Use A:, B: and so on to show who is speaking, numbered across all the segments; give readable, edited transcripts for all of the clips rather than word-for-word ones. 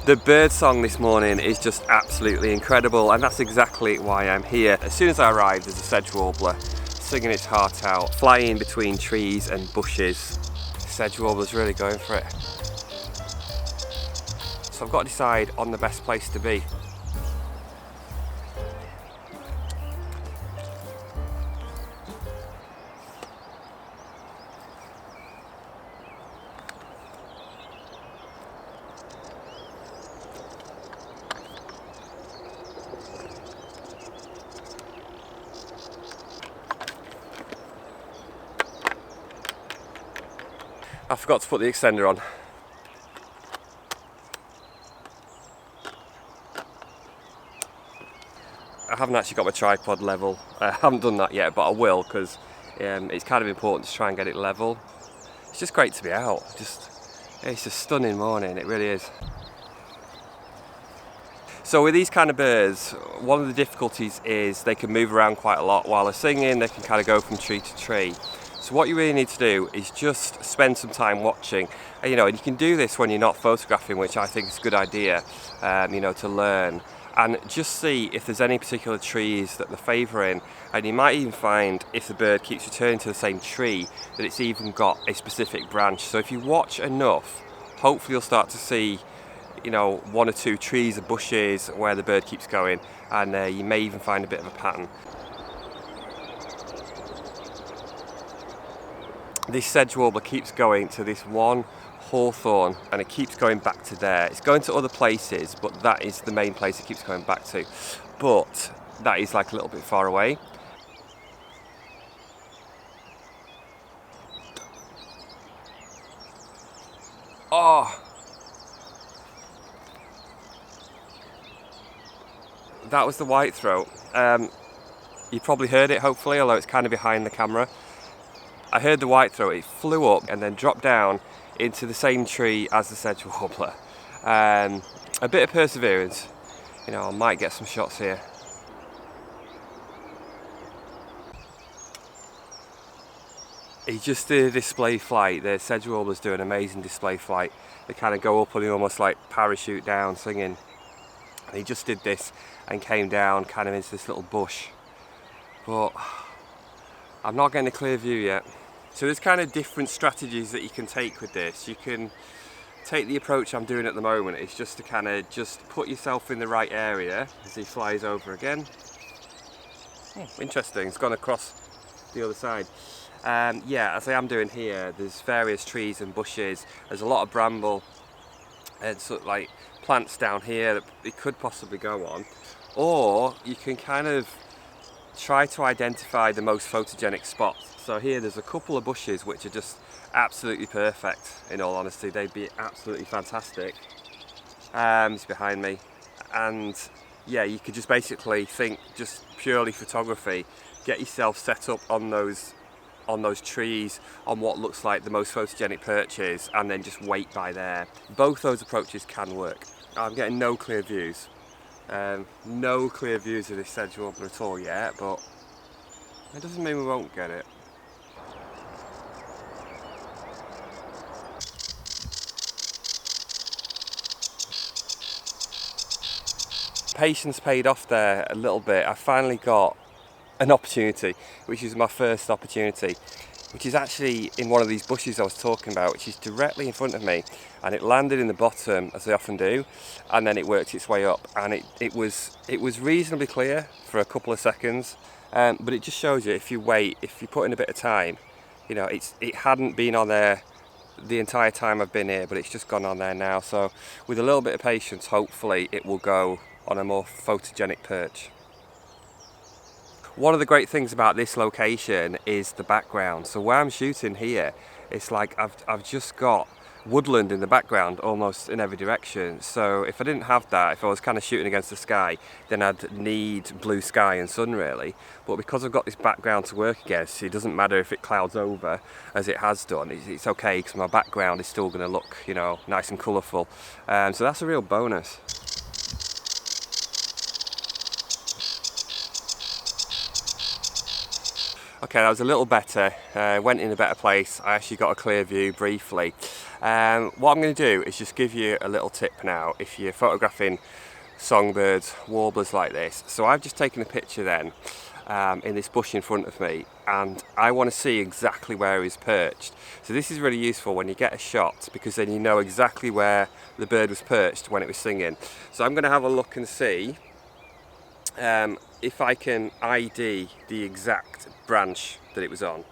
A: The bird song this morning is just absolutely incredible, and that's exactly why I'm here. As soon as I arrived, there's a sedge warbler singing its heart out, flying between trees and bushes. Sedge warbler's really going for it. So I've got to decide on the best place to be. I forgot to put the extender on. I haven't actually got my tripod level. I haven't done that yet, but I will, because it's kind of important to try and get it level. It's just great to be out. It's a stunning morning, it really is. So with these kind of birds, one of the difficulties is they can move around quite a lot. While they're singing, they can kind of go from tree to tree. So what you really need to do is just spend some time watching, and you can do this when you're not photographing, which I think is a good idea, to learn, and just see if there's any particular trees that they're favouring, and you might even find, if the bird keeps returning to the same tree, that it's even got a specific branch. So if you watch enough, hopefully you'll start to see one or two trees or bushes where the bird keeps going, and you may even find a bit of a pattern. This sedge warbler keeps going to this one hawthorn, and it keeps going back to there. It's going to other places, but that is the main place it keeps going back to. But that is like a little bit far away. Oh! That was the whitethroat. You probably heard it, hopefully, although it's kind of behind the camera. I heard the whitethroat. It flew up and then dropped down into the same tree as the sedge warbler. A bit of perseverance. I might get some shots here. He just did a display flight. The sedge warblers do an amazing display flight. They kind of go up and they almost like parachute down singing. And he just did this and came down kind of into this little bush. But I'm not getting a clear view yet. So there's kind of different strategies that you can take with this. You can take the approach I'm doing at the moment. It's just to kind of just put yourself in the right area as he flies over again. Interesting, it's gone across the other side. Yeah, as I am doing here, there's various trees and bushes. There's a lot of bramble and sort of like plants down here that it could possibly go on. Or you can kind of try to identify the most photogenic spots. So here there's a couple of bushes which are just absolutely perfect, in all honesty. They'd be absolutely fantastic. It's behind me. And yeah, you could just basically think just purely photography, get yourself set up on those trees, on what looks like the most photogenic perches, and then just wait by there. Both those approaches can work. I'm getting no clear views. No clear views of this sedge warbler at all yet, but it doesn't mean we won't get it. Patience paid off there a little bit. I finally got an opportunity, which is my first opportunity, which is actually in one of these bushes I was talking about, which is directly in front of me, and it landed in the bottom, as they often do, and then it worked its way up, and it was reasonably clear for a couple of seconds, but it just shows you, if you wait, if you put in a bit of time, it hadn't been on there the entire time I've been here, but it's just gone on there now. So with a little bit of patience, hopefully it will go on a more photogenic perch. One of the great things about this location is the background. So where I'm shooting here, it's like I've just got woodland in the background almost in every direction. So if I didn't have that, if I was kind of shooting against the sky, then I'd need blue sky and sun really. But because I've got this background to work against, it doesn't matter if it clouds over as it has done. It's okay, because my background is still going to look, nice and colourful. So that's a real bonus. Okay, that was a little better. Went in a better place. I actually got a clear view briefly. What I'm going to do is just give you a little tip now if you're photographing songbirds, warblers like this. So I've just taken a picture then in this bush in front of me, and I want to see exactly where he's perched. So this is really useful when you get a shot, because then you know exactly where the bird was perched when it was singing. So I'm going to have a look and see if I can ID the exact branch that it was on.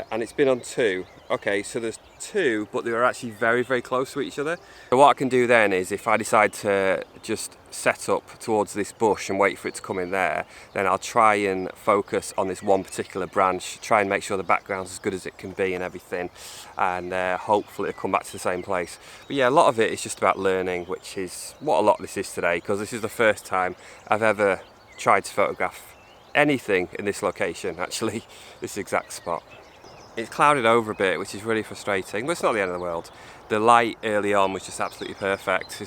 A: And it's been on 2. Okay, so there's 2, but they are actually very, very close to each other. So what I can do then is, if I decide to just set up towards this bush and wait for it to come in there, then I'll try and focus on this one particular branch, try and make sure the background's as good as it can be and everything, and hopefully it'll come back to the same place. But yeah, a lot of it is just about learning, which is what a lot of this is today, because this is the first time I've ever tried to photograph anything in this location, actually, this exact spot. It's clouded over a bit, which is really frustrating, but it's not the end of the world. The light early on was just absolutely perfect.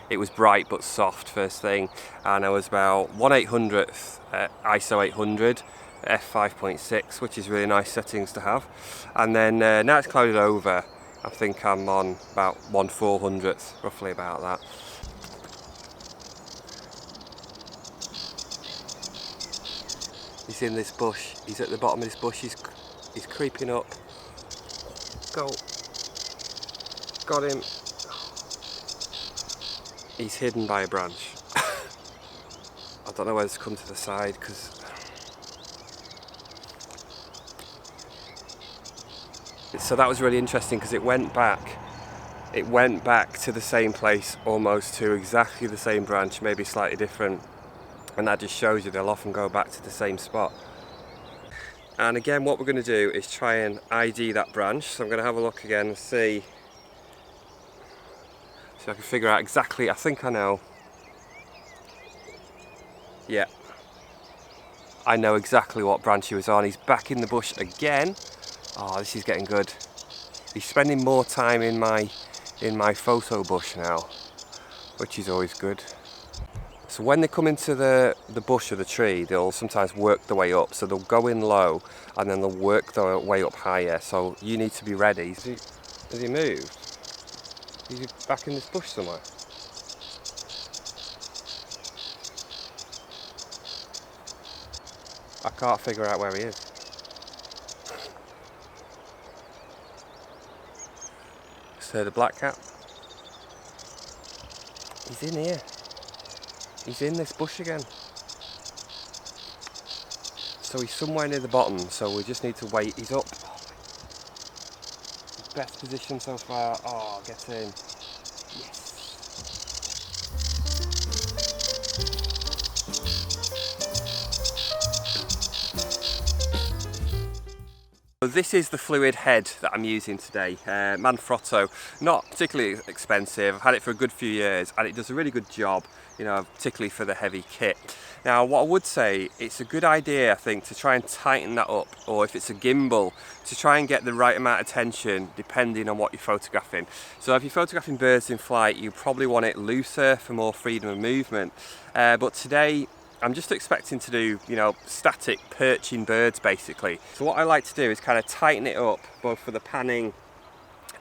A: It was bright but soft first thing, and I was about 1/800th ISO 800, f5.6, which is really nice settings to have. And then now it's clouded over, I think I'm on about 1/400th, roughly about that. He's in this bush, he's at the bottom of this bush, he's creeping up. Go. Got him. He's hidden by a branch. I don't know whether to come to the side, because so that was really interesting, because it went back to the same place, almost to exactly the same branch, maybe slightly different, and that just shows you they'll often go back to the same spot. And again, what we're going to do is try and ID that branch. So I'm going to have a look again and see so I can figure out exactly. I think I know. Yeah, I know exactly what branch he was on. He's back in the bush again. Oh, this is getting good. He's spending more time in my photo bush now, which is always good. So when they come into the bush or the tree, they'll sometimes work their way up. So they'll go in low and then they'll work their way up higher. So you need to be ready. Has he moved? Is he back in this bush somewhere? I can't figure out where he is. So the black cap. He's in here. He's in this bush again. So he's somewhere near the bottom, so we just need to wait. He's up. Best position so far. Oh, get in. Yes. So this is the fluid head that I'm using today, Manfrotto. Not particularly expensive. I've had it for a good few years and it does a really good job, you know, particularly for the heavy kit. Now what I would say, it's a good idea I think to try and tighten that up, or if it's a gimbal, to try and get the right amount of tension depending on what you're photographing. So if you're photographing birds in flight, you probably want it looser for more freedom of movement. But today I'm just expecting to do, you know, static perching birds basically. So what I like to do is kind of tighten it up both for the panning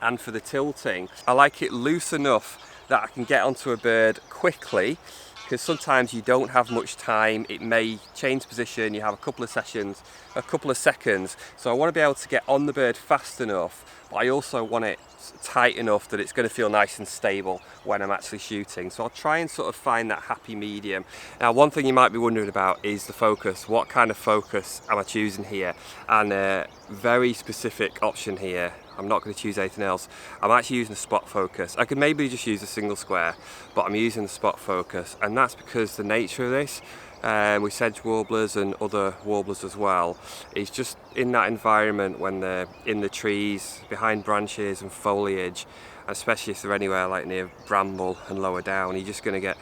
A: and for the tilting. I like it loose enough that I can get onto a bird quickly, because sometimes you don't have much time. It may change position, you have a couple of seconds. So I want to be able to get on the bird fast enough, but I also want it tight enough that it's going to feel nice and stable when I'm actually shooting. So I'll try and sort of find that happy medium. Now one thing you might be wondering about is the focus. What kind of focus am I choosing here? And a very specific option here. I'm not going to choose anything else. I'm actually using a spot focus. I could maybe just use a single square, but I'm using the spot focus, and that's because the nature of this, with sedge warblers and other warblers as well, is just in that environment when they're in the trees, behind branches and foliage, especially if they're anywhere like near bramble and lower down, you're just going to get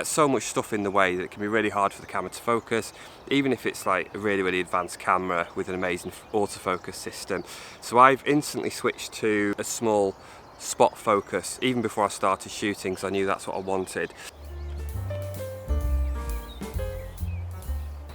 A: so much stuff in the way that it can be really hard for the camera to focus, even if it's like a really advanced camera with an amazing autofocus system. So I've instantly switched to a small spot focus even before I started shooting, because I knew that's what I wanted.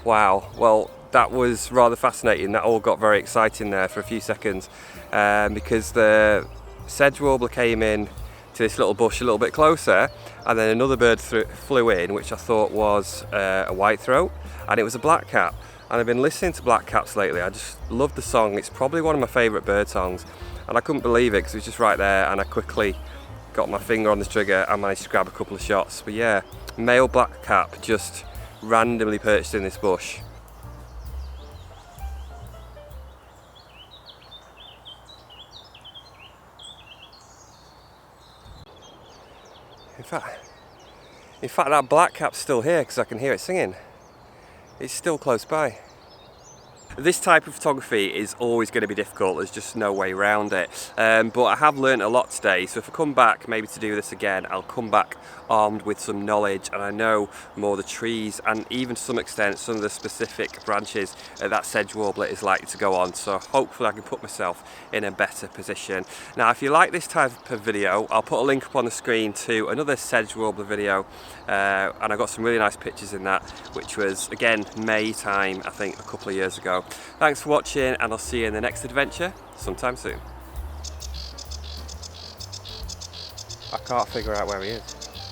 A: Wow, well that was rather fascinating. That all got very exciting there for a few seconds because the Sedge Warbler came in to this little bush a little bit closer, and then another bird flew in, which I thought was a whitethroat, and it was a blackcap. And I've been listening to blackcaps lately. I just love the song. It's probably one of my favourite bird songs, and I couldn't believe it because it was just right there, and I quickly got my finger on the trigger and managed to grab a couple of shots. But yeah, male blackcap just randomly perched in this bush. In fact, that blackcap's still here because I can hear it singing. It's still close by. This type of photography is always going to be difficult, there's just no way around it. But I have learned a lot today, so if I come back maybe to do this again, I'll come back armed with some knowledge, and I know more the trees and even to some extent some of the specific branches that Sedge Warbler is likely to go on, so hopefully I can put myself in a better position. Now if you like this type of video, I'll put a link up on the screen to another Sedge Warbler video, and I got some really nice pictures in that, which was again May time, I think a couple of years ago. Thanks for watching, and I'll see you in the next adventure sometime soon. I can't figure out where he is.